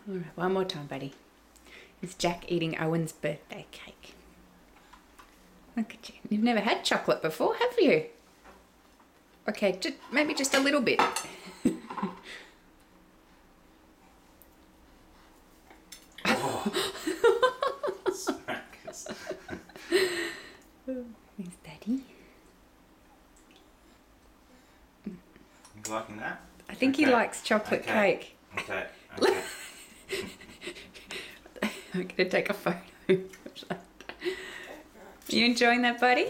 All right, one more time, buddy. Is Jack eating Owen's birthday cake? Look at you. You've never had chocolate before, have you? Okay, maybe just a little bit. Smackers. There's Daddy. You liking that? I think he likes chocolate cake. Okay. I'm going to take a photo. Are you enjoying that, buddy?